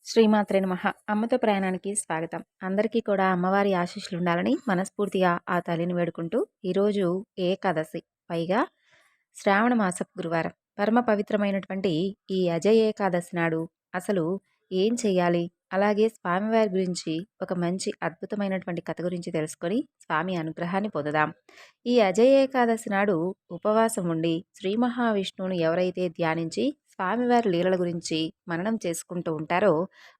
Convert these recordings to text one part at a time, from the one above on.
శ్రీమాత్రే నమః. అమ్మతో ప్రయాణానికి స్వాగతం. అందరికీ కూడా అమ్మవారి ఆశీస్సులు ఉండాలని మనస్ఫూర్తిగా ఆ తల్లిని వేడుకుంటూ, ఈరోజు ఏకాదశి, పైగా శ్రావణ మాసపు గురువారం. పరమ పవిత్రమైనటువంటి ఈ అజయ ఏకాదశి నాడు అసలు ఏం చేయాలి? అలాగే స్వామివారి గురించి ఒక మంచి అద్భుతమైనటువంటి కథ గురించి తెలుసుకొని స్వామి అనుగ్రహాన్ని పొందుదాం. ఈ అజయ ఏకాదశి నాడు ఉపవాసం ఉండి శ్రీ మహావిష్ణువును ఎవరైతే ధ్యానించి స్వామివారి లీలల గురించి మననం చేసుకుంటూ ఉంటారో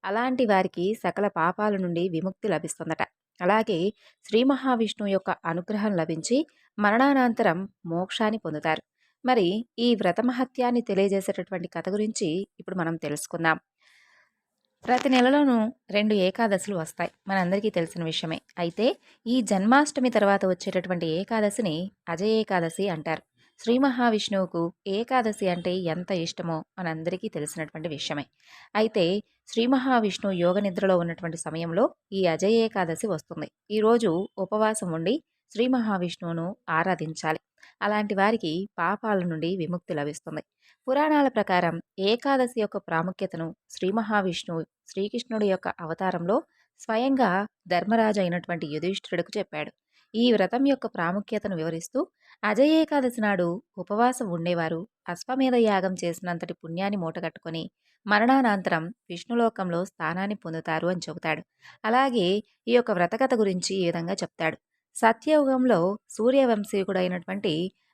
అలాంటి వారికి సకల పాపాల నుండి విముక్తి లభిస్తుందట. అలాగే శ్రీ మహావిష్ణువు యొక్క అనుగ్రహం లభించి మరణానంతరం మోక్షాన్ని పొందుతారు. మరి ఈ వ్రత మహత్యాన్ని తెలియజేసేటటువంటి కథ గురించి ఇప్పుడు మనం తెలుసుకుందాం. ప్రతి నెలలోనూ 2 ఏకాదశులు వస్తాయి, మనందరికీ తెలిసిన విషయమే. అయితే ఈ జన్మాష్టమి తర్వాత వచ్చేటటువంటి ఏకాదశిని అజయ ఏకాదశి అంటారు. శ్రీ మహావిష్ణువుకు ఏకాదశి అంటే ఎంత ఇష్టమో మనందరికీ తెలిసినటువంటి విషయమే. అయితే శ్రీ మహావిష్ణువు యోగ నిద్రలో ఉన్నటువంటి సమయంలో ఈ అజయ ఏకాదశి వస్తుంది. ఈరోజు ఉపవాసం ఉండి శ్రీ మహావిష్ణువును ఆరాధించాలి. అలాంటి వారికి పాపాల నుండి విముక్తి లభిస్తుంది. పురాణాల ప్రకారం ఏకాదశి యొక్క ప్రాముఖ్యతను శ్రీ మహావిష్ణువు శ్రీకృష్ణుడి యొక్క అవతారంలో స్వయంగా ధర్మరాజు అయినటువంటి యుధిష్ఠిరుడికి చెప్పాడు. ఈ వ్రతం యొక్క ప్రాముఖ్యతను వివరిస్తూ అజయ ఏకాదశి నాడు ఉపవాసం ఉండేవారు అశ్వమేధ యాగం చేసినంతటి పుణ్యాన్ని మూటగట్టుకొని మరణానంతరం విష్ణులోకంలో స్థానాన్ని పొందుతారు అని చెబుతాడు. అలాగే ఈ యొక్క వ్రతకథ గురించి ఈ విధంగా చెప్తాడు. సత్యయుగంలో సూర్యవంశీకుడైనటువంటి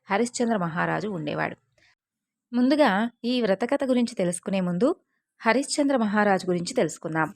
హరిశ్చంద్ర మహారాజు ఉండేవాడు. ముందుగా ఈ వ్రతకథ గురించి తెలుసుకునే ముందు హరిశ్చంద్ర మహారాజు గురించి తెలుసుకుందాం.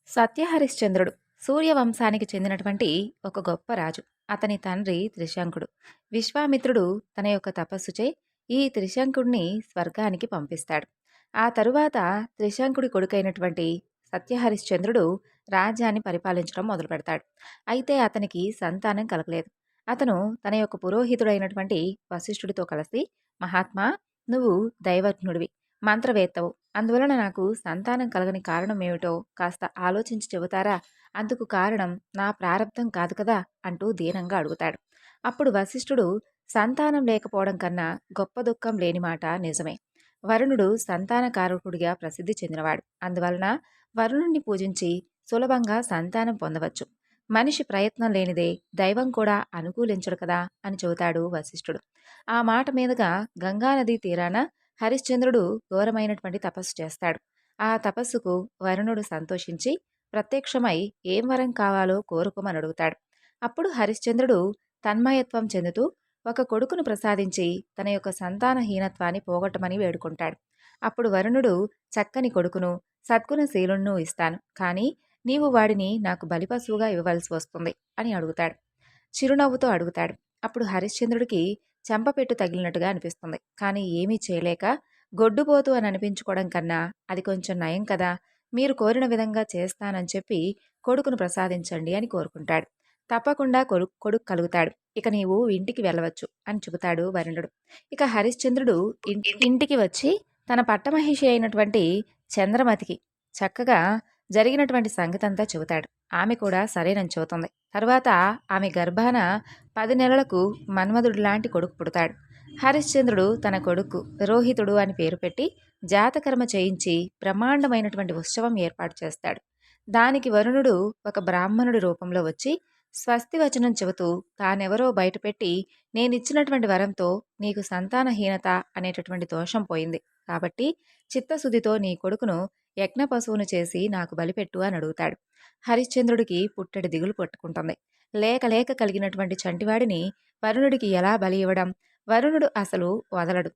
సత్య హరిశ్చంద్రుడు సూర్యవంశానికి చెందినటువంటి ఒక గొప్ప రాజు. అతని తండ్రి త్రిశంకుడు. విశ్వామిత్రుడు తన యొక్క తపస్సుచే ఈ త్రిశంకుడిని స్వర్గానికి పంపిస్తాడు. ఆ తరువాత త్రిశంకుడి కొడుకైనటువంటి సత్యహరిశ్చంద్రుడు రాజ్యాన్ని పరిపాలించడం మొదలు పెడతాడు. అయితే అతనికి సంతానం కలగలేదు. అతను తన యొక్క పురోహితుడైనటువంటి వశిష్ఠుడితో కలిసి, మహాత్మా, నువ్వు దైవజ్ఞుడివి, మంత్రవేత్తవు, అందువలన నాకు సంతానం కలగని కారణం ఏమిటో కాస్త ఆలోచించి చెబుతారా? అందుకు కారణం నా ప్రారంధం కాదు కదా అంటూ దీనంగా అడుగుతాడు. అప్పుడు వశిష్ఠుడు, సంతానం లేకపోవడం కన్నా గొప్ప దుఃఖం లేని మాట నిజమే. వరుణుడు సంతానకారకుడిగా ప్రసిద్ధి చెందినవాడు. అందువలన వరుణుణ్ణి పూజించి సులభంగా సంతానం పొందవచ్చు. మనిషి ప్రయత్నం లేనిదే దైవం కూడా అనుకూలించడు కదా అని చెబుతాడు వశిష్ఠుడు. ఆ మాట మీదుగా గంగానదీ తీరాన హరిశ్చంద్రుడు ఘోరమైనటువంటి తపస్సు చేస్తాడు. ఆ తపస్సుకు వరుణుడు సంతోషించి ప్రత్యక్షమై ఏం వరం కావాలో కోరుకోమని అడుగుతాడు. అప్పుడు హరిశ్చంద్రుడు తన్మయత్వం చెందుతూ ఒక కొడుకును ప్రసాదించి తన యొక్క సంతానహీనత్వాన్ని పోగొట్టమని వేడుకుంటాడు. అప్పుడు వరుణుడు, చక్కని కొడుకును సద్గుణశీలుణ్ణు ఇస్తాను, కానీ నీవు వాడిని నాకు బలిపశువుగా ఇవ్వవలసి వస్తుంది అని అడుగుతాడు. చిరునవ్వుతో అడుగుతాడు. అప్పుడు హరిశ్చంద్రుడికి చెంపపెట్టు తగిలినట్టుగా అనిపిస్తుంది. కానీ ఏమీ చేయలేక, గొడ్డుపోతు అని అనిపించుకోవడం కన్నా అది కొంచెం నయం కదా, మీరు కోరిన విధంగా చేస్తానని చెప్పి కొడుకును ప్రసాదించండి అని కోరుకుంటాడు. తప్పకుండా కొడుకు కలుగుతాడు. ఇక నీవు ఇంటికి వెళ్ళవచ్చు అని చెబుతాడు వరుణుడు. ఇక హరిశ్చంద్రుడు ఇంటికి వచ్చి తన పట్టమహిషి అయినటువంటి చంద్రమతికి చక్కగా జరిగినటువంటి సంగతంతా చెబుతాడు. ఆమె కూడా సరేనని చెబుతుంది. తర్వాత ఆమె గర్భాన 10 నెలలకు మన్మధుడు లాంటి కొడుకు పుడతాడు. హరిశ్చంద్రుడు తన కొడుకు రోహితుడు అని పేరు పెట్టి జాతకర్మ చేయించి బ్రహ్మాండమైనటువంటి ఉత్సవం ఏర్పాటు చేస్తాడు. దానికి వరుణుడు ఒక బ్రాహ్మణుడి రూపంలో వచ్చి స్వస్తి వచనం చెబుతూ తానెవరో బయటపెట్టి, నేనిచ్చినటువంటి వరంతో నీకు సంతానహీనత అనేటటువంటి దోషం పోయింది, కాబట్టి చిత్తశుద్ధితో నీ కొడుకును యజ్ఞ పశువును చేసి నాకు బలిపెట్టు అని అడుగుతాడు. హరిశ్చంద్రుడికి పుట్టెడు దిగులు పట్టుకుంటుంది. లేక లేక కలిగినటువంటి చంటివాడిని వరుణుడికి ఎలా బలి ఇవ్వడం? వరుణుడు అసలు వదలడు.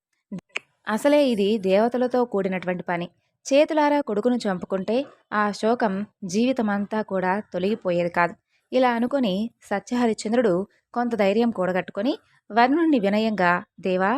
అసలే ఇది దేవతలతో కూడినటువంటి పని. చేతులారా కొడుకును చంపుకుంటే ఆ శోకం జీవితమంతా కూడా తొలగిపోయేది కాదు. ఇలా అనుకుని సత్యహరిశ్చంద్రుడు కొంత ధైర్యం కూడగట్టుకొని వరుణుణ్ణి వినయంగా, దేవా,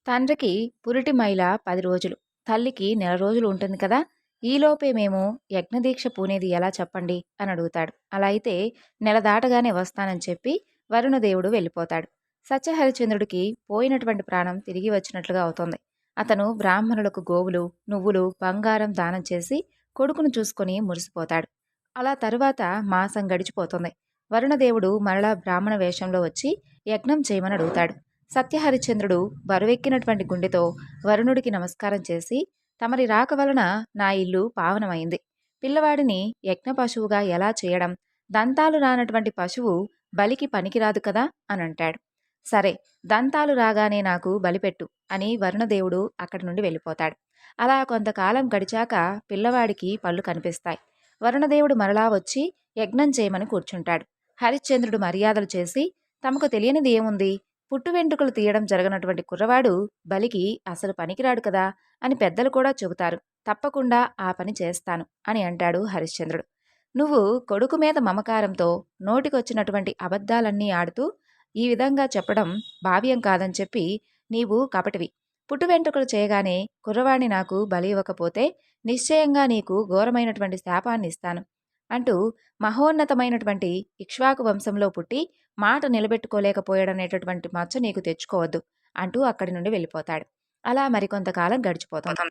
తండ్రికి పురిటి మైల 10 రోజులు, తల్లికి నెల రోజులు ఉంటుంది కదా, ఈలోపే మేము యజ్ఞదీక్ష పూనేది ఎలా చెప్పండి అని అడుగుతాడు. అలా అయితే నెల దాటగానే వస్తానని చెప్పి వరుణదేవుడు వెళ్ళిపోతాడు. సత్యహరిశ్చంద్రుడికి పోయినటువంటి ప్రాణం తిరిగి వచ్చినట్లుగా అవుతోంది. అతను బ్రాహ్మణులకు గోవులు, నువ్వులు, బంగారం దానం చేసి కొడుకును చూసుకొని మురిసిపోతాడు. అలా తరువాత మాసం గడిచిపోతుంది. వరుణదేవుడు మరలా బ్రాహ్మణ వేషంలో వచ్చి యజ్ఞం చేయమని అడుగుతాడు. సత్యహరిశ్చంద్రుడు బరువెక్కినటువంటి గుండెతో వరుణుడికి నమస్కారం చేసి తమరి రాక వలన నా ఇల్లు పావనమైంది. పిల్లవాడిని యజ్ఞ పశువుగా ఎలా చేయడం? దంతాలు రానటువంటి పశువు బలికి పనికిరాదు కదా అని అంటాడు. సరే, దంతాలు రాగానే నాకు బలిపెట్టు అని వరుణదేవుడు అక్కడి నుండి వెళ్ళిపోతాడు. అలా కొంతకాలం గడిచాక పిల్లవాడికి పళ్ళు కనిపిస్తాయి. వరుణదేవుడు మరలా వచ్చి యజ్ఞం చేయమని కూర్చుంటాడు. హరిశ్చంద్రుడు మర్యాదలు చేసి, తమకు తెలియనిది ఏముంది, పుట్టు వెంట్రుకలు తీయడం జరగనటువంటి కుర్రవాడు బలికి అసలు పనికిరాడు కదా అని పెద్దలు కూడా చెబుతారు. తప్పకుండా ఆ పని చేస్తాను అని అంటాడు హరిశ్చంద్రుడు. నువ్వు కొడుకు మీద మమకారంతో నోటికొచ్చినటువంటి అబద్ధాలన్నీ ఆడుతూ ఈ విధంగా చెప్పడం భావ్యం కాదని చెప్పి, నీవు కపటివి. పుట్టు వెంట్రుకలు చేయగానే కుర్రవాణ్ణి నాకు బలి ఇవ్వకపోతే నిశ్చయంగా నీకు ఘోరమైనటువంటి శాపాన్ని ఇస్తాను అంటూ, మహోన్నతమైనటువంటి ఇక్ష్వాకు వంశంలో పుట్టి మాట నిలబెట్టుకోలేకపోయాడనేటటువంటి మచ్చ నీకు తెచ్చుకోవద్దు అంటూ అక్కడి నుండి వెళ్ళిపోతాడు. అలా మరికొంతకాలం గడిచిపోతుంది.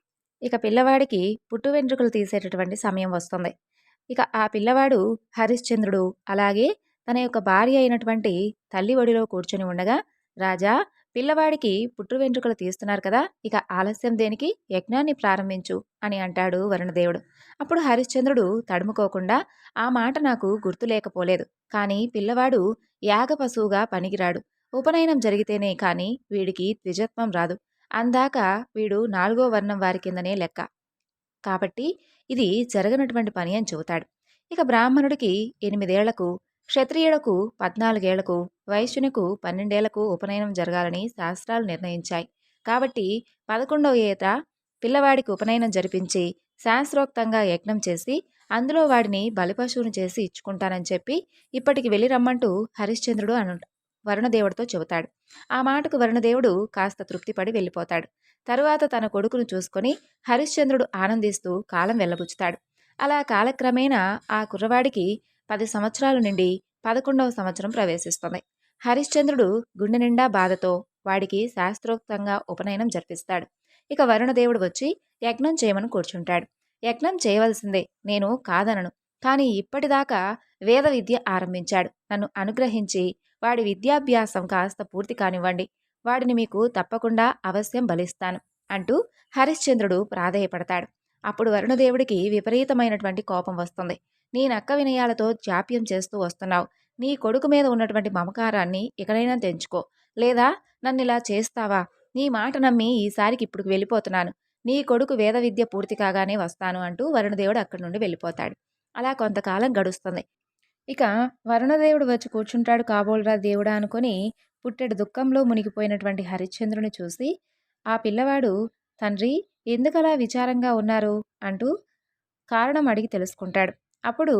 ఇక పిల్లవాడికి పుట్టు వెంట్రుకలు తీసేటటువంటి సమయం వస్తుంది. ఇక ఆ పిల్లవాడు హరిశ్చంద్రుడు అలాగే తన యొక్క భార్య అయినటువంటి తల్లి ఒడిలో కూర్చొని ఉండగా, రాజా, పిల్లవాడికి పుట్టు వెంట్రుకలు తీస్తున్నారు కదా, ఇక ఆలస్యం దేనికి, యజ్ఞాన్ని ప్రారంభించు అని అంటాడు వరుణదేవుడు. అప్పుడు హరిశ్చంద్రుడు తడుముకోకుండా, ఆ మాట నాకు గుర్తు లేకపోలేదు, కానీ పిల్లవాడు యాగ పశువుగా పనికిరాడు. ఉపనయనం జరిగితేనే కాని వీడికి ద్విజత్వం రాదు. అందాక వీడు 4వ వర్ణం వారి కిందనే లెక్క. కాబట్టి ఇది జరగనటువంటి పని అని చెబుతాడు. ఇక బ్రాహ్మణుడికి 8 ఏళ్లకు, క్షత్రియులకు 14 ఏళ్లకు, వైశ్యునికి 12 ఏళ్లకు ఉపనయనం జరగాలని శాస్త్రాలు నిర్ణయించాయి. కాబట్టి 11వ ఏట పిల్లవాడికి ఉపనయనం జరిపించి శాస్త్రోక్తంగా యజ్ఞం చేసి అందులో వాడిని బలిపశువుని చేసి ఇచ్చుకుంటానని చెప్పి ఇప్పటికి వెళ్ళి రమ్మంటూ హరిశ్చంద్రుడు వరుణదేవుడితో చెబుతాడు. ఆ మాటకు వరుణదేవుడు కాస్త తృప్తిపడి వెళ్ళిపోతాడు. తరువాత తన కొడుకును చూసుకొని హరిశ్చంద్రుడు ఆనందిస్తూ కాలం వెళ్ళబుచ్చుతాడు. అలా కాలక్రమేణా ఆ కుర్రవాడికి 10 సంవత్సరాలు నుండి 11వ సంవత్సరం ప్రవేశిస్తుంది. హరిశ్చంద్రుడు గుండె నిండా బాధతో వాడికి శాస్త్రోక్తంగా ఉపనయనం జరిపిస్తాడు. ఇక వరుణదేవుడు వచ్చి యజ్ఞం చేయమని కూర్చుంటాడు. యజ్ఞం చేయవలసిందే, నేను కాదనను. కానీ ఇప్పటిదాకా వేద విద్య ఆరంభించాడు. నన్ను అనుగ్రహించి వాడి విద్యాభ్యాసం కాస్త పూర్తి కానివ్వండి. వాడిని మీకు తప్పకుండా అవశ్యం బలిస్తాను అంటూ హరిశ్చంద్రుడు ప్రాధేయపడతాడు. అప్పుడు వరుణదేవుడికి విపరీతమైనటువంటి కోపం వస్తుంది. నీ నక్క వినయాలతో జాప్యం చేస్తూ వస్తున్నావు. నీ కొడుకు మీద ఉన్నటువంటి మమకారాన్ని ఇకనైనా తెంచుకో, లేదా నన్నిలా చేస్తావా? నీ మాట నమ్మి ఈసారికి ఇప్పుడు వెళ్ళిపోతున్నాను. నీ కొడుకు వేద విద్య పూర్తి కాగానే వస్తాను అంటూ వరుణదేవుడు అక్కడి నుండి వెళ్ళిపోతాడు. అలా కొంతకాలం గడుస్తుంది. ఇక వరుణదేవుడు వచ్చి కూర్చుంటాడు. కాబోల్రా దేవుడా అనుకొని పుట్టెడు దుఃఖంలో మునిగిపోయినటువంటి హరిశ్చంద్రుని చూసి, ఆ పిల్లవాడు, తండ్రి, ఎందుకలా విచారంగా ఉన్నారు అంటూ కారణం అడిగి తెలుసుకుంటాడు. అప్పుడు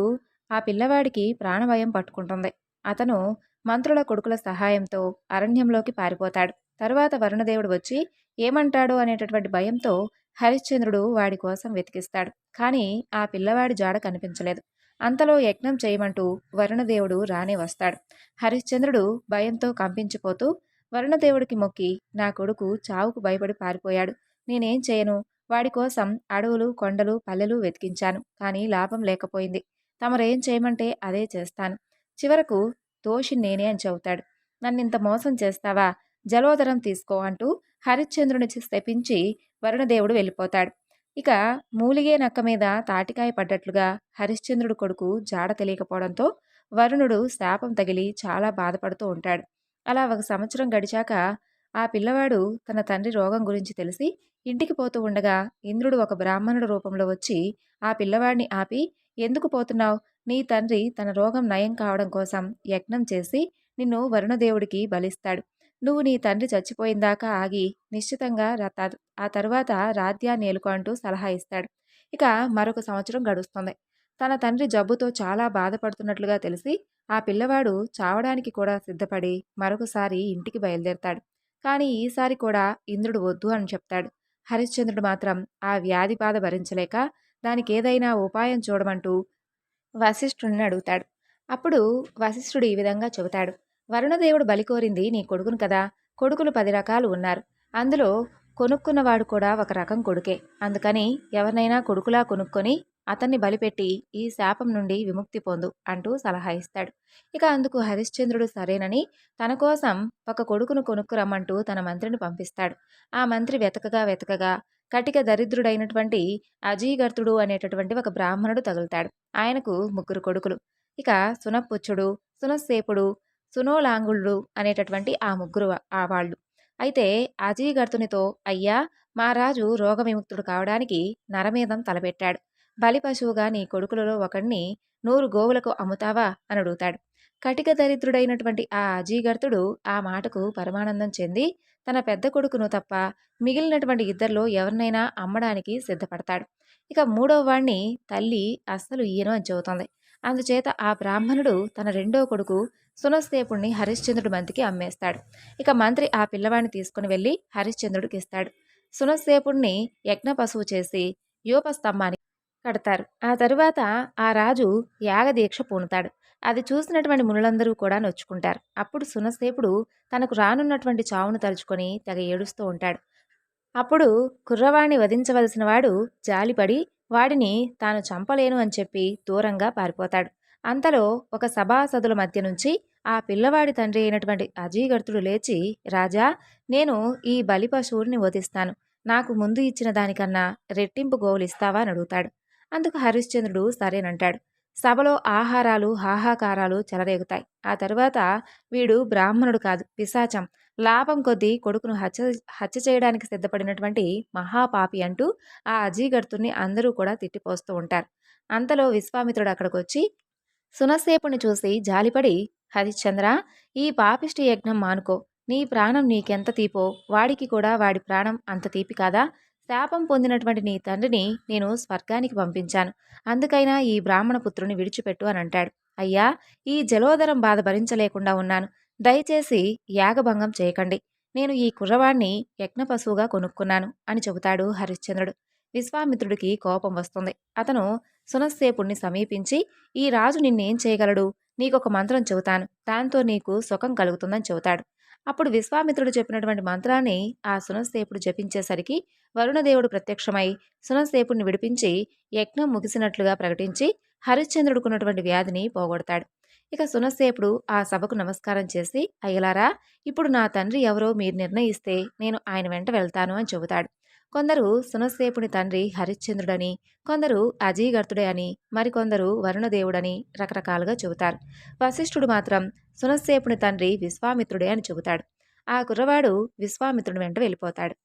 ఆ పిల్లవాడికి ప్రాణభయం పట్టుకుంటుంది. అతను మంత్రుల కొడుకుల సహాయంతో అరణ్యంలోకి పారిపోతాడు. తరువాత వరుణదేవుడు వచ్చి ఏమంటాడో అనేటటువంటి భయంతో హరిశ్చంద్రుడు వాడి కోసం వెతికిస్తాడు. కానీ ఆ పిల్లవాడి జాడ కనిపించలేదు. అంతలో యజ్ఞం చేయమంటూ వరుణదేవుడు రానే వస్తాడు. హరిశ్చంద్రుడు భయంతో కంపించిపోతూ వరుణదేవుడికి మొక్కి, నా కొడుకు చావుకు భయపడి పారిపోయాడు. నేనేం చేయను? వాడి కోసం అడవులు, కొండలు, పల్లెలు వెతికించాను. కానీ లాభం లేకపోయింది. తమరేం చేయమంటే అదే చేస్తాను. చివరకు దోషి నేనే అని చెబుతాడు. నన్నింత మోసం చేస్తావా? జలోదరం తీసుకో అంటూ హరిశ్చంద్రుని శపించి వరుణదేవుడు వెళ్ళిపోతాడు. ఇక మూలిగే నక్క మీద తాటికాయ పడ్డట్లుగా హరిశ్చంద్రుడు కొడుకు జాడ తెలియకపోవడంతో వరుణుడు శాపం తగిలి చాలా బాధపడుతూ ఉంటాడు. అలా 1 సంవత్సరం గడిచాక ఆ పిల్లవాడు తన తండ్రి రోగం గురించి తెలిసి ఇంటికి పోతూ ఉండగా ఇంద్రుడు ఒక బ్రాహ్మణుడు రూపంలో వచ్చి ఆ పిల్లవాడిని ఆపి, ఎందుకు పోతున్నావు? నీ తండ్రి తన రోగం నయం కావడం కోసం యజ్ఞం చేసి నిన్ను వరుణదేవుడికి బలిస్తాడు. నువ్వు నీ తండ్రి చచ్చిపోయిందాకా ఆగి నిశ్చితంగా ఆ తరువాత రాధ్యాన్ని ఏలుకో అంటూ సలహా ఇస్తాడు. ఇక మరొక సంవత్సరం గడుస్తుంది. తన తండ్రి జబ్బుతో చాలా బాధపడుతున్నట్లుగా తెలిసి ఆ పిల్లవాడు చావడానికి కూడా సిద్ధపడి మరొకసారి ఇంటికి బయలుదేరతాడు. కానీ ఈసారి కూడా ఇంద్రుడు వద్దు అని చెప్తాడు. హరిశ్చంద్రుడు మాత్రం ఆ వ్యాధి బాధ భరించలేక దానికేదైనా ఉపాయం చూడమంటూ వశిష్ఠుడిని అడుగుతాడు. అప్పుడు వశిష్ఠుడు ఈ విధంగా చెబుతాడు. వరుణదేవుడు బలి కోరింది నీ కొడుకును కదా. కొడుకులు 10 రకాలు ఉన్నారు. అందులో కొనుక్కున్నవాడు కూడా ఒక రకం కొడుకే. అందుకని ఎవరినైనా కొడుకులా కొనుక్కొని అతన్ని బలిపెట్టి ఈ శాపం నుండి విముక్తి పొందు అంటూ సలహా ఇస్తాడు. ఇక అందుకు హరిశ్చంద్రుడు సరేనని తన కోసం ఒక కొడుకును కొనుక్కురమ్మంటూ తన మంత్రిని పంపిస్తాడు. ఆ మంత్రి వెతకగా కటిక దరిద్రుడైనటువంటి అజీగర్తుడు అనేటటువంటి ఒక బ్రాహ్మణుడు తగులుతాడు. ఆయనకు ముగ్గురు కొడుకులు. ఇక సునపుచ్చుడు, సునస్సేపుడు, సునోలాంగుళుడు అనేటటువంటి ఆ ముగ్గురు వాళ్ళు. అయితే అజీగర్తునితో, అయ్యా, మా రాజు రోగ విముక్తుడు కావడానికి నరమేధం తలపెట్టాడు. బలి పశువుగా నీ కొడుకులలో ఒకణ్ణి 100 గోవులకు అమ్ముతావా అని అడుగుతాడు. కటిక దరిద్రుడైనటువంటి ఆ అజీగర్తుడు ఆ మాటకు పరమానందం చెంది తన పెద్ద కొడుకును తప్ప మిగిలినటువంటి ఇద్దరిలో ఎవరినైనా అమ్మడానికి సిద్ధపడతాడు. ఇక మూడో వాణ్ణి తల్లి అస్సలు ఈయను అని చెబుతుంది. అందుచేత ఆ బ్రాహ్మణుడు తన రెండో కొడుకు సునస్తేపుణ్ణి హరిశ్చంద్రుడి మంతికి అమ్మేస్తాడు. ఇక మంత్రి ఆ పిల్లవాడిని తీసుకుని వెళ్ళి హరిశ్చంద్రుడికి ఇస్తాడు. సునస్తేపుణ్ణి యజ్ఞ పశువు చేసి యూపస్తంభానికి కడతారు. ఆ తరువాత ఆ రాజు యాగదీక్ష పూనుతాడు. అది చూసినటువంటి మునులందరూ కూడా నొచ్చుకుంటారు. అప్పుడు సునసేపుడు తనకు రానున్నటువంటి చావును తలుచుకొని తెగ ఏడుస్తూ ఉంటాడు. అప్పుడు కుర్రవాణ్ణి వధించవలసిన వాడు జాలిపడి వాడిని తాను చంపలేను అని చెప్పి దూరంగా పారిపోతాడు. అంతలో ఒక సభాసదుల మధ్య నుంచి ఆ పిల్లవాడి తండ్రి అయినటువంటి అజీగర్తుడు లేచి, రాజా, నేను ఈ బలి పశువుని వధిస్తాను. నాకు ముందు ఇచ్చిన దానికన్నా రెట్టింపు గోవులు ఇస్తావా అని అడుగుతాడు. అందుకు హరిశ్చంద్రుడు సరేనంటాడు. సభలో ఆహారాలు హాహాకారాలు చెలరేగుతాయి. ఆ తరువాత వీడు బ్రాహ్మణుడు కాదు, పిశాచం, లాభం కొద్దీ కొడుకును హత్య చేయడానికి సిద్ధపడినటువంటి మహాపాపి అంటూ ఆ అజీగర్తుని అందరూ కూడా తిట్టిపోస్తూ ఉంటారు. అంతలో విశ్వామిత్రుడు అక్కడికొచ్చి సునస్సేపుని చూసి జాలిపడి, హరిశ్చంద్ర, ఈ పాపిష్టి యజ్ఞం మానుకో. నీ ప్రాణం నీకెంత తీపో వాడికి కూడా వాడి ప్రాణం అంత తీపి కాదా? శాపం పొందినటువంటి నీ తండ్రిని నేను స్వర్గానికి పంపించాను. అందుకైనా ఈ బ్రాహ్మణ పుత్రుని విడిచిపెట్టు అని అంటాడు. అయ్యా, ఈ జలోదరం బాధ భరించలేకుండా ఉన్నాను. దయచేసి యాగభంగం చేయకండి. నేను ఈ కుర్రవాణ్ణి యజ్ఞ పశువుగా కొనుక్కున్నాను అని చెబుతాడు హరిశ్చంద్రుడు. విశ్వామిత్రుడికి కోపం వస్తుంది. అతను సునస్సేపుణ్ణి సమీపించి, ఈ రాజు నిన్నేం చేయగలడు? నీకొక మంత్రం చెబుతాను, దాంతో నీకు సుఖం కలుగుతుందని చెబుతాడు. అప్పుడు విశ్వామిత్రుడు చెప్పినటువంటి మంత్రాన్ని ఆ సునస్సేపుడు జపించేసరికి వరుణదేవుడు ప్రత్యక్షమై సునస్సేపుడిని విడిపించి యజ్ఞం ముగిసినట్లుగా ప్రకటించి హరిశ్చంద్రుడుకున్నటువంటి వ్యాధిని పోగొడతాడు. ఇక సునస్సేపుడు ఆ సభకు నమస్కారం చేసి, అయ్యలారా, ఇప్పుడు నా తండ్రి ఎవరో మీరు నిర్ణయిస్తే నేను ఆయన వెంట వెళ్తాను అని చెబుతాడు. కొందరు సునస్సేపుని తండ్రి హరిశ్చంద్రుడని, కొందరు అజీగర్తుడే అని, మరికొందరు వరుణదేవుడని రకరకాలుగా చెబుతారు. వశిష్ఠుడు మాత్రం సునస్సేపుని తండ్రి విశ్వామిత్రుడే అని చెబుతాడు. ఆ కుర్రవాడు విశ్వామిత్రుని వెంట వెళ్ళిపోతాడు.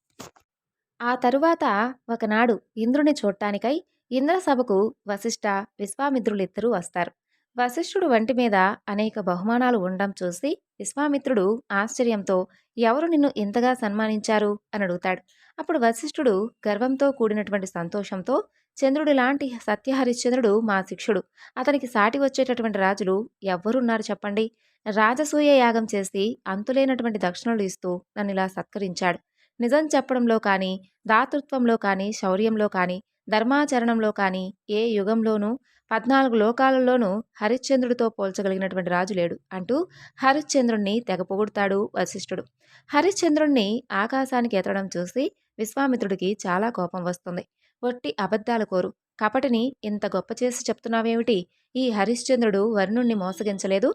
ఆ తరువాత ఒకనాడు ఇంద్రుని చూడటానికై ఇంద్రసభకు వశిష్ఠ, విశ్వామిత్రులిద్దరూ వస్తారు. వశిష్ఠుడు వంటి మీద అనేక బహుమానాలు ఉండడం చూసి విశ్వామిత్రుడు ఆశ్చర్యంతో, ఎవరు నిన్ను ఇంతగా సన్మానించారు అని అడుగుతాడు. అప్పుడు వశిష్ఠుడు గర్వంతో కూడినటువంటి సంతోషంతో, చంద్రుడి లాంటి సత్యహరిశ్చంద్రుడు మా శిష్యుడు. అతనికి సాటి వచ్చేటటువంటి రాజులు ఎవ్వరున్నారు చెప్పండి? రాజసూయ యాగం చేసి అంతులేనటువంటి దక్షిణలు ఇస్తూ నన్ను ఇలా సత్కరించాడు. నిజం చెప్పడంలో కానీ, దాతృత్వంలో కానీ, శౌర్యంలో కానీ, ధర్మాచరణంలో కానీ ఏ యుగంలోనూ 14 లోకాలలోనూ హరిశ్చంద్రుడితో పోల్చగలిగినటువంటి రాజు లేడు అంటూ హరిశ్చంద్రుణ్ణి తెగ పొగుడుతాడు వశిష్ఠుడు. హరిశ్చంద్రుణ్ణి ఆకాశానికి ఎత్తడం చూసి విశ్వామిత్రుడికి చాలా కోపం వస్తుంది. ఒట్టి అబద్ధాల కోరు, కపటిని ఇంత గొప్ప చేసి చెప్తున్నావేమిటి? ఈ హరిశ్చంద్రుడు వరుణుణ్ణి మోసగించలేదు.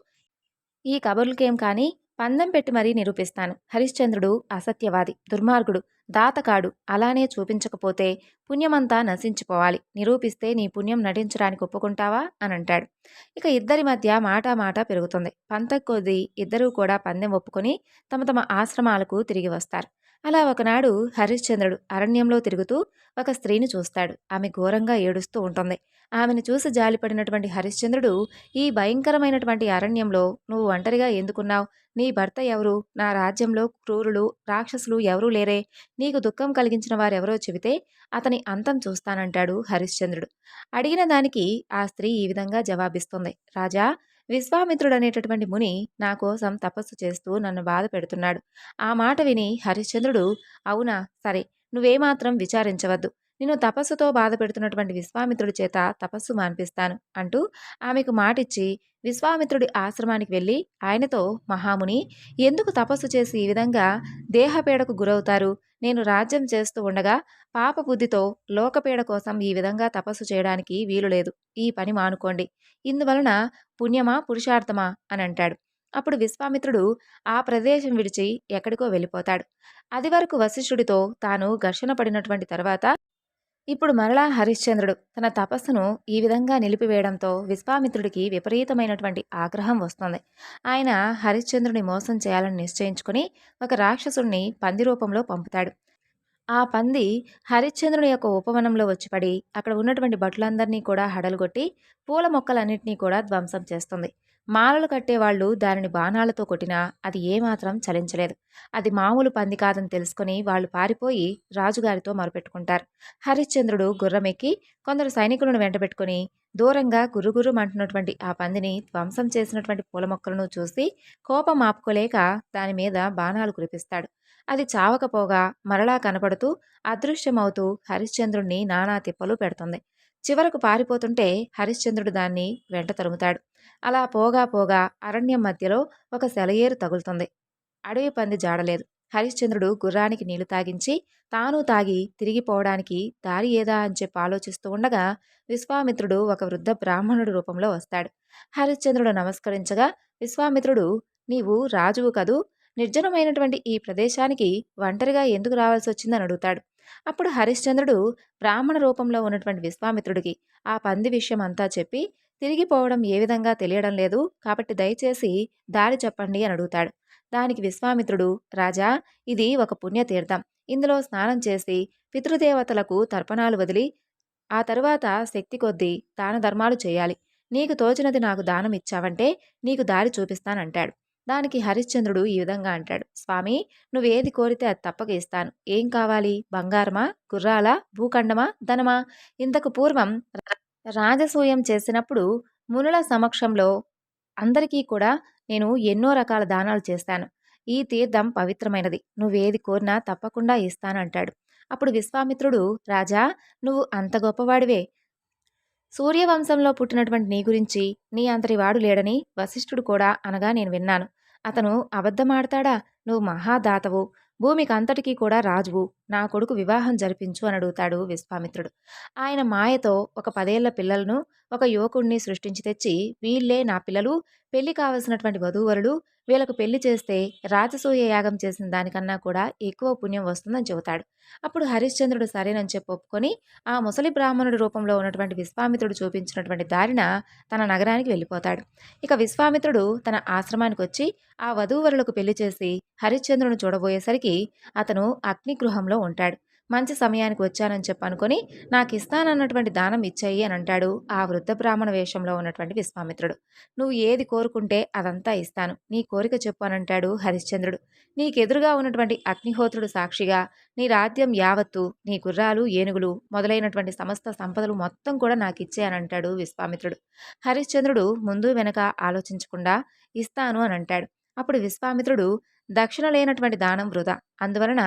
ఈ కబుర్లకేం కానీ పందెం పెట్టి మరీ నిరూపిస్తాను. హరిశ్చంద్రుడు అసత్యవాది, దుర్మార్గుడు, దాతకాడు. అలానే చూపించకపోతే పుణ్యమంతా నశించిపోవాలి. నిరూపిస్తే నీ పుణ్యం నటించడానికి ఒప్పుకుంటావా అని అంటాడు. ఇక ఇద్దరి మధ్య మాట పెరుగుతుంది. పంతం కొద్దీ ఇద్దరూ కూడా పందెం ఒప్పుకొని తమ తమ ఆశ్రమాలకు తిరిగి వస్తారు. అలా ఒకనాడు హరిశ్చంద్రుడు అరణ్యంలో తిరుగుతూ ఒక స్త్రీని చూస్తాడు. ఆమె ఘోరంగా ఏడుస్తూ ఉంటుంది. ఆమెను చూసి జాలిపడినటువంటి హరిశ్చంద్రుడు, ఈ భయంకరమైనటువంటి అరణ్యంలో నువ్వు ఒంటరిగా ఎందుకున్నావు? నీ భర్త ఎవరు? నా రాజ్యంలో క్రూరులు, రాక్షసులు ఎవరూ లేరే? నీకు దుఃఖం కలిగించిన వారెవరో చెబితే అతని అంతం చూస్తానంటాడు హరిశ్చంద్రుడు. అడిగిన దానికి ఆ స్త్రీ ఈ విధంగా జవాబిస్తుంది. రాజా, విశ్వామిత్రుడనేటటువంటి ముని నా కోసం తపస్సు చేస్తూ నన్ను బాధ పెడుతున్నాడు. ఆ మాట విని హరిశ్చంద్రుడు, అవునా, సరే, నువ్వేమాత్రం విచారించవద్దు. నిన్ను తపస్సుతో బాధ పెడుతున్నటువంటి విశ్వామిత్రుడి చేత తపస్సు మాన్పిస్తాను అంటూ ఆమెకు మాటిచ్చి విశ్వామిత్రుడి ఆశ్రమానికి వెళ్ళి ఆయనతో, మహాముని, ఎందుకు తపస్సు చేసి ఈ విధంగా దేహపీడకు గురవుతారు? నేను రాజ్యం చేస్తూ ఉండగా పాపబుద్ధితో లోకపీడ కోసం ఈ విధంగా తపస్సు చేయడానికి వీలు లేదు. ఈ పని మానుకోండి. ఇందువలన పుణ్యమా పురుషార్థమా అని అంటాడు. అప్పుడు విశ్వామిత్రుడు ఆ ప్రదేశం విడిచి ఎక్కడికో వెళ్ళిపోతాడు. అది వరకు వశిష్ఠుడితో తాను ఘర్షణ పడినటువంటి తర్వాత ఇప్పుడు మరలా హరిశ్చంద్రుడు తన తపస్సును ఈ విధంగా నిలిపివేయడంతో విశ్వామిత్రుడికి విపరీతమైనటువంటి ఆగ్రహం వస్తుంది. ఆయన హరిశ్చంద్రుని మోసం చేయాలని నిశ్చయించుకుని ఒక రాక్షసుణ్ణి పంది రూపంలో పంపుతాడు. ఆ పంది హరిశ్చంద్రుని యొక్క ఉపవనంలో వచ్చి పడి అక్కడ ఉన్నటువంటి భటులందరినీ కూడా హడలుగొట్టి పూల మొక్కలన్నింటినీ కూడా ధ్వంసం చేస్తుంది. మాలలు కట్టేవాళ్ళు దానిని బాణాలతో కొట్టినా అది ఏమాత్రం చలించలేదు. అది మామూలు పంది కాదని తెలుసుకుని వాళ్ళు పారిపోయి రాజుగారితో మొరపెట్టుకుంటారు. హరిశ్చంద్రుడు గుర్రమెక్కి కొందరు సైనికులను వెంటబెట్టుకుని దూరంగా గుర్రుగుర్రుమంటున్నటువంటి ఆ పందిని ధ్వంసం చేసినటువంటి పూల మొక్కలను చూసి కోపం ఆపుకోలేక దాని మీద బాణాలు కురిపిస్తాడు. అది చావకపోగా మరలా కనపడుతూ అదృశ్యమవుతూ హరిశ్చంద్రుణ్ణి నానా తిప్పలు పెడుతుంది. చివరకు పారిపోతుంటే హరిశ్చంద్రుడు దాన్ని వెంట తరుముతాడు. అలా పోగా పోగా అరణ్యం మధ్యలో ఒక సెలయేరు తగులుతుంది. అడవి పంది జాడలేదు. హరిశ్చంద్రుడు గుర్రానికి నీళ్లు తాగించి తాను తాగి తిరిగిపోవడానికి దారి ఏదా అని చెప్పి ఆలోచిస్తూ ఉండగా విశ్వామిత్రుడు ఒక వృద్ధ బ్రాహ్మణుడి రూపంలో వస్తాడు. హరిశ్చంద్రుడు నమస్కరించగా విశ్వామిత్రుడు, నీవు రాజువు కదూ, నిర్జనమైనటువంటి ఈ ప్రదేశానికి ఒంటరిగా ఎందుకు రావాల్సి వచ్చిందని అడుగుతాడు. అప్పుడు హరిశ్చంద్రుడు బ్రాహ్మణ రూపంలో ఉన్నటువంటి విశ్వామిత్రుడికి ఆ పంది విషయం అంతా చెప్పి తిరిగిపోవడం ఏ విధంగా తెలియడం లేదు, కాబట్టి దయచేసి దారి చెప్పండి అని అడుగుతాడు. దానికి విశ్వామిత్రుడు, రాజా, ఇది ఒక పుణ్యతీర్థం. ఇందులో స్నానం చేసి పితృదేవతలకు తర్పణాలు వదిలి ఆ తరువాత శక్తి కొద్దీ దాన ధర్మాలు చేయాలి. నీకు తోచినది నాకు దానం ఇచ్చావంటే నీకు దారి చూపిస్తానంటాడు. దానికి హరిశ్చంద్రుడు ఈ విధంగా అంటాడు, స్వామి, నువ్వేది కోరితే అది తప్పక ఇస్తాను. ఏం కావాలి? బంగారమా, గుర్రాలా, భూఖండమా, ధనమా? ఇంతకు పూర్వం రాజసూయం చేసినప్పుడు మునుల సమక్షంలో అందరికీ కూడా నేను ఎన్నో రకాల దానాలు చేస్తాను. ఈ తీర్థం పవిత్రమైనది. నువ్వేది కోరినా తప్పకుండా ఇస్తానంటాడు. అప్పుడు విశ్వామిత్రుడు, రాజా, నువ్వు అంత గొప్పవాడివే. సూర్యవంశంలో పుట్టినటువంటి నీ గురించి నీ అంతటి వాడు లేడని వశిష్ఠుడు కూడా అనగా నేను విన్నాను. అతను అబద్ధమాడతాడా? నువ్వు మహాదాతవు, భూమికంతటికీ కూడా రాజువు. నా కొడుకు వివాహం జరిపించు అని అడుగుతాడు విశ్వామిత్రుడు. ఆయన మాయతో ఒక 10 ఏళ్ల పిల్లలను ఒక యువకుణ్ణి సృష్టించి తెచ్చి, వీళ్ళే నా పిల్లలు, పెళ్లి కావలసినటువంటి వధూవరులు, వీళ్ళకు పెళ్లి చేస్తే రాజసూయ యాగం చేసిన దానికన్నా కూడా ఎక్కువ పుణ్యం వస్తుందని చెబుతాడు. అప్పుడు హరిశ్చంద్రుడు సరేనని చెప్పి ఒప్పుకొని ఆ ముసలి బ్రాహ్మణుడి రూపంలో ఉన్నటువంటి విశ్వామిత్రుడు చూపించినటువంటి దారిన తన నగరానికి వెళ్ళిపోతాడు. ఇక విశ్వామిత్రుడు తన ఆశ్రమానికి వచ్చి ఆ వధూవరులకు పెళ్లి చేసి హరిశ్చంద్రుని చూడబోయేసరికి అతను అగ్నిగృహంలో ఉంటాడు. మంచి సమయానికి వచ్చానని చెప్పి అనుకొని నాకు ఇస్తానన్నటువంటి దానం ఇచ్చేయి అని అంటాడు ఆ వృద్ధ బ్రాహ్మణ వేషంలో ఉన్నటువంటి విశ్వామిత్రుడు. నువ్వు ఏది కోరుకుంటే అదంతా ఇస్తాను, నీ కోరిక చెప్పు అని అంటాడు హరిశ్చంద్రుడు. నీకెదురుగా ఉన్నటువంటి అగ్నిహోత్రుడు సాక్షిగా నీ రాజ్యం యావత్తు, నీ గుర్రాలు, ఏనుగులు మొదలైనటువంటి సమస్త సంపదలు మొత్తం కూడా నాకు ఇచ్చే అని అంటాడు విశ్వామిత్రుడు. హరిశ్చంద్రుడు ముందు వెనక ఆలోచించకుండా ఇస్తాను అని అంటాడు. అప్పుడు విశ్వామిత్రుడు, దక్షిణ లేనటువంటి దానం వృధా, అందువలన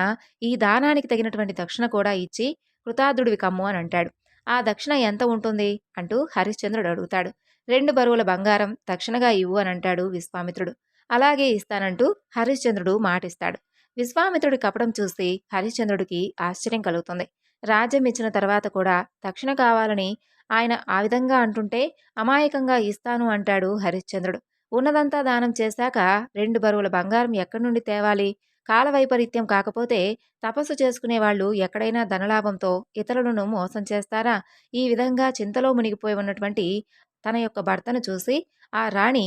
ఈ దానానికి తగినటువంటి దక్షిణ కూడా ఇచ్చి కృతార్థుడివి కమ్ము అని అంటాడు. ఆ దక్షిణ ఎంత ఉంటుంది అంటూ హరిశ్చంద్రుడు అడుగుతాడు. 2 బరువుల బంగారం దక్షిణగా ఇవ్వు అని అంటాడు విశ్వామిత్రుడు. అలాగే ఇస్తానంటూ హరిశ్చంద్రుడు మాటిస్తాడు. విశ్వామిత్రుడి కపటం చూసి హరిశ్చంద్రుడికి ఆశ్చర్యం కలుగుతుంది. రాజ్యం ఇచ్చిన తర్వాత కూడా దక్షిణ కావాలని ఆయన ఆ విధంగా అంటుంటే అమాయకంగా ఇస్తాను అంటాడు హరిశ్చంద్రుడు. ఉన్నదంతా దానం చేశాక 2 బరువుల బంగారం ఎక్కడి నుండి తేవాలి? కాలవైపరీత్యం కాకపోతే తపస్సు చేసుకునే వాళ్ళు ఎక్కడైనా ధనలాభంతో ఇతరులను మోసం చేస్తారా? ఈ విధంగా చింతలో మునిగిపోయి ఉన్నటువంటి తన యొక్క భర్తను చూసి ఆ రాణి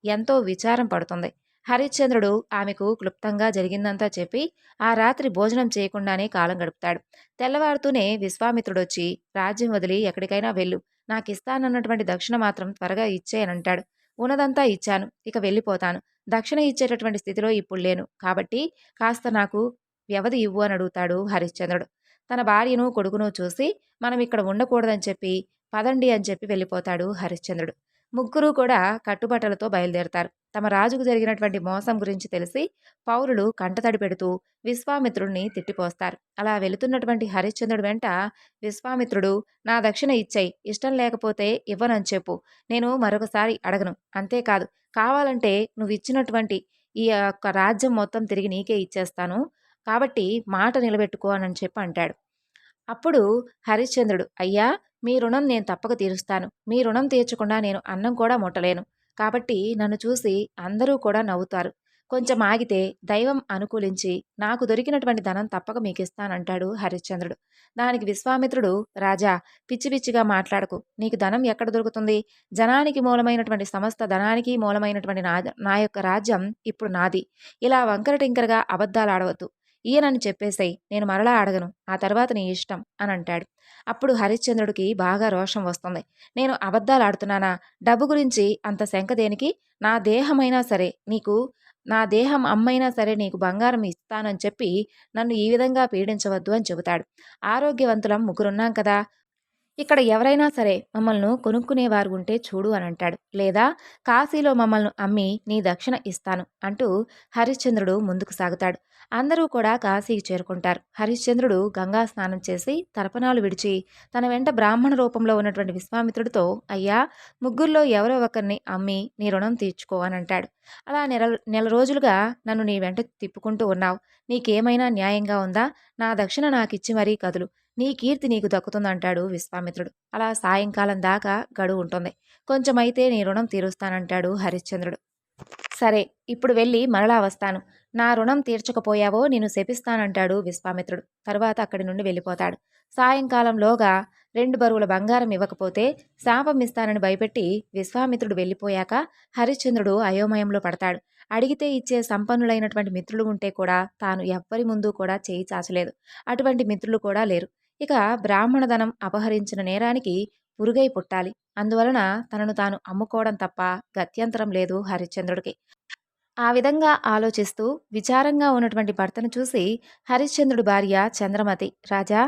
ఎంతో విచారం పడుతుంది. హరిశ్చంద్రుడు ఆమెకు క్లుప్తంగా జరిగిందంతా చెప్పి ఆ రాత్రి భోజనం చేయకుండానే కాలం గడుపుతాడు. తెల్లవారుతూనే విశ్వామిత్రుడొచ్చి, రాజ్యం వదిలి ఎక్కడికైనా వెళ్ళు, నాకిస్తానన్నటువంటి దక్షిణ మాత్రం త్వరగా ఇచ్చేయనంటాడు. ఉన్నదంతా ఇచ్చాను, ఇక వెళ్ళిపోతాను. దక్షిణ ఇచ్చేటటువంటి స్థితిలో ఇప్పుడు లేను, కాబట్టి కాస్త నాకు వ్యవధి ఇవ్వు అని అడుగుతాడు హరిశ్చంద్రుడు. తన భార్యను కొడుకును చూసి మనం ఇక్కడ ఉండకూడదని చెప్పి పదండి అని చెప్పి వెళ్ళిపోతాడు హరిశ్చంద్రుడు. ముగ్గురు కూడా కట్టుబట్టలతో బయలుదేరతారు. తమ రాజుకు జరిగినటువంటి మోసం గురించి తెలిసి పౌరులు కంటతడి పెడుతూ విశ్వామిత్రుడిని తిట్టిపోస్తారు. అలా వెళుతున్నటువంటి హరిశ్చంద్రుడి వెంట విశ్వామిత్రుడు, నా దక్షిణ ఇచ్చేయి, ఇష్టం లేకపోతే ఇవ్వనని చెప్పు, నేను మరొకసారి అడగను. అంతేకాదు, కావాలంటే నువ్వు ఇచ్చినటువంటి ఈ యొక్క రాజ్యం మొత్తం తిరిగి నీకే ఇచ్చేస్తాను, కాబట్టి మాట నిలబెట్టుకో అని చెప్పి అంటాడు. అప్పుడు హరిశ్చంద్రుడు, అయ్యా, మీ రుణం నేను తప్పక తీరుస్తాను. మీ రుణం తీర్చకుండా నేను అన్నం కూడా ముట్టలేను. కాబట్టి నన్ను చూసి అందరూ కూడా నవ్వుతారు. కొంచెం ఆగితే దైవం అనుకూలించి నాకు దొరికినటువంటి ధనం తప్పక మీకిస్తానంటాడు హరిశ్చంద్రుడు. దానికి విశ్వామిత్రుడు, రాజా, పిచ్చి పిచ్చిగా మాట్లాడకు. నీకు ధనం ఎక్కడ దొరుకుతుంది? జనానికి మూలమైనటువంటి సమస్త ధనానికి మూలమైనటువంటి నా యొక్క రాజ్యం ఇప్పుడు నాది. ఇలా వంకర టింకరగా అబద్ధాలాడవద్దు. ఈయనని చెప్పేసేయ్. నేను మరలా అడగను. ఆ తర్వాత నీ ఇష్టం అని అంటాడు. అప్పుడు హరిశ్చంద్రుడికి బాగా రోషం వస్తుంది. నేను అబద్ధాలాడుతున్నానా? డబ్బు గురించి అంత శంక దేనికి? నా దేహమైనా సరే నీకు నా దేహం అమ్మైనా సరే నీకు బంగారం ఇస్తానని చెప్పి నన్ను ఈ విధంగా పీడించవద్దు అని చెబుతాడు. ఆరోగ్యవంతులం ముగ్గురున్నాం కదా! ఇక్కడ ఎవరైనా సరే మమ్మల్ని కొనుక్కునేవారు ఉంటే చూడు అని అంటాడు. లేదా కాశీలో మమ్మల్ని అమ్మి నీ దక్షిణ ఇస్తాను అంటూ హరిశ్చంద్రుడు ముందుకు సాగుతాడు. అందరూ కూడా కాశీకి చేరుకుంటారు. హరిశ్చంద్రుడు గంగా స్నానం చేసి తర్పణాలు విడిచి తన వెంట బ్రాహ్మణ రూపంలో ఉన్నటువంటి విశ్వామిత్రుడితో, అయ్యా, ముగ్గురులో ఎవరో ఒకరిని అమ్మి నీ రుణం తీర్చుకో అని అంటాడు. అలా నెల రోజులుగా నన్ను నీ వెంట తిప్పుకుంటూ ఉన్నావు. నీకేమైనా న్యాయంగా ఉందా? నా దక్షిణ నాకిచ్చి మరీ కదులు. నీ కీర్తి నీకు దక్కుతుందంటాడు విశ్వామిత్రుడు. అలా సాయంకాలం దాకా గడువు ఉంటుంది. కొంచెమైతే నీ రుణం తీరుస్తానంటాడు హరిశ్చంద్రుడు. సరే, ఇప్పుడు వెళ్ళి మరలా వస్తాను. నా రుణం తీర్చకపోయావో నిన్ను శపిస్తానంటాడు విశ్వామిత్రుడు. తరువాత అక్కడి నుండి వెళ్ళిపోతాడు. సాయంకాలంలోగా 2 బరువుల బంగారం ఇవ్వకపోతే శాపం ఇస్తానని భయపెట్టి విశ్వామిత్రుడు వెళ్ళిపోయాక హరిశ్చంద్రుడు అయోమయంలో పడతాడు. అడిగితే ఇచ్చే సంపన్నులైనటువంటి మిత్రులు ఉంటే కూడా తాను ఎవ్వరి ముందు కూడా చేయి చాచలేదు. అటువంటి మిత్రులు కూడా లేరు. ఇక బ్రాహ్మణ ధనం అపహరించిన నేరానికి పురుగై పుట్టాలి. అందువలన తనను తాను అమ్ముకోవడం తప్ప గత్యంతరం లేదు హరిశ్చంద్రుడికి. ఆ విధంగా ఆలోచిస్తూ విచారంగా ఉన్నటువంటి భర్తను చూసి హరిశ్చంద్రుడి భార్య చంద్రమతి, రాజా,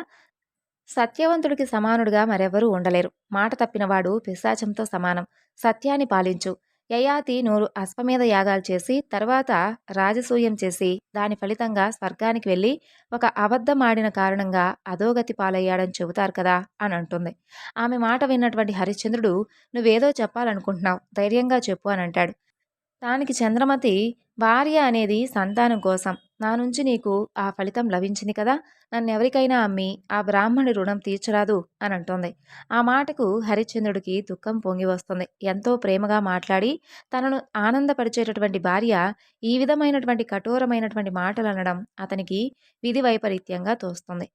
సత్యవంతుడికి సమానుడుగా మరెవరూ ఉండలేరు. మాట తప్పినవాడు పిశాచంతో సమానం. సత్యాన్ని పాలించు. యయాతి 100 అశ్వమేధ యాగాలు చేసి తర్వాత రాజసూయం చేసి దాని ఫలితంగా స్వర్గానికి వెళ్ళి ఒక అబద్ధం ఆడిన కారణంగా అధోగతి పాలయ్యాడని చెబుతారు కదా అని అంటుంది. ఆమె మాట విన్నటువంటి హరిశ్చంద్రుడు, నువ్వేదో చెప్పాలనుకుంటున్నావు, ధైర్యంగా చెప్పు అని అంటాడు. దానికి చంద్రమతి, భార్య అనేది సంతానం కోసం. నా నుంచి నీకు ఆ ఫలితం లభించింది కదా! నన్నెవరికైనా అమ్మి ఆ బ్రాహ్మణి రుణం తీర్చరాదు అని అంటోంది. ఆ మాటకు హరిశ్చంద్రుడికి దుఃఖం పొంగి వస్తుంది. ఎంతో ప్రేమగా మాట్లాడి తనను ఆనందపరిచేటటువంటి భార్య ఈ విధమైనటువంటి కఠోరమైనటువంటి మాటలనడం అతనికి విధి వైపరీత్యంగా తోస్తుంది.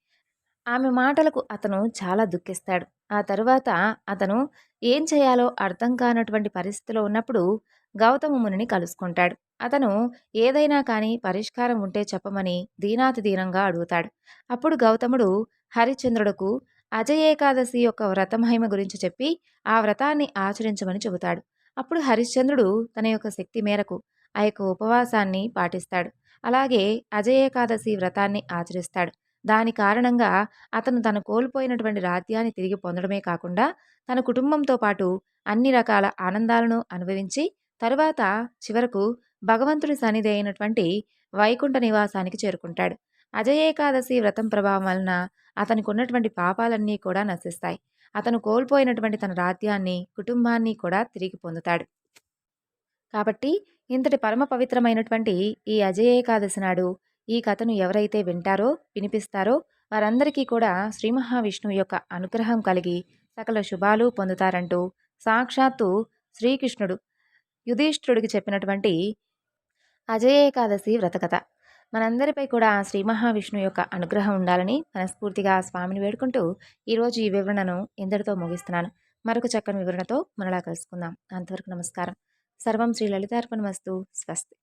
ఆమె మాటలకు అతను చాలా దుఃఖిస్తాడు. ఆ తరువాత అతను ఏం చేయాలో అర్థం కానటువంటి పరిస్థితిలో ఉన్నప్పుడు గౌతమ మునిని కలుసుకుంటాడు. అతను ఏదైనా కానీ పరిష్కారం ఉంటే చెప్పమని దీనాతి దీనంగా అడుగుతాడు. అప్పుడు గౌతముడు హరిశ్చంద్రుడుకు అజయ ఏకాదశి యొక్క వ్రత మహిమ గురించి చెప్పి ఆ వ్రతాన్ని ఆచరించమని చెబుతాడు. అప్పుడు హరిశ్చంద్రుడు తన యొక్క శక్తి మేరకు ఆ యొక్క ఉపవాసాన్ని పాటిస్తాడు. అలాగే అజయ ఏకాదశి వ్రతాన్ని ఆచరిస్తాడు. దాని కారణంగా అతను తను కోల్పోయినటువంటి రాజ్యాన్ని తిరిగి పొందడమే కాకుండా తన కుటుంబంతో పాటు అన్ని రకాల ఆనందాలను అనుభవించి తరువాత చివరకు భగవంతుడి సన్నిధి అయినటువంటి వైకుంఠ నివాసానికి చేరుకుంటాడు. అజయ ఏకాదశి వ్రతం ప్రభావం వలన అతనికి ఉన్నటువంటి పాపాలన్నీ కూడా నశిస్తాయి. అతను కోల్పోయినటువంటి తన రాజ్యాన్ని, కుటుంబాన్ని కూడా తిరిగి పొందుతాడు. కాబట్టి ఇంతటి పరమ పవిత్రమైనటువంటి ఈ అజయ ఏకాదశి నాడు ఈ కథను ఎవరైతే వింటారో, వినిపిస్తారో వారందరికీ కూడా శ్రీ మహావిష్ణువు యొక్క అనుగ్రహం కలిగి సకల శుభాలు పొందుతారంటూ సాక్షాత్తు శ్రీకృష్ణుడు యుధిష్ఠిరుడికి చెప్పినటువంటి అజయ ఏకాదశి వ్రతకథ. మనందరిపై కూడా శ్రీ మహావిష్ణువు యొక్క అనుగ్రహం ఉండాలని మనస్ఫూర్తిగా స్వామిని వేడుకుంటూ ఈరోజు ఈ వివరణను ఇంతటితో ముగిస్తున్నాను. మరొక చక్కని వివరణతో మనలా కలుసుకుందాం. అంతవరకు నమస్కారం. సర్వం శ్రీ లలితార్పణమస్తు. స్వస్తి.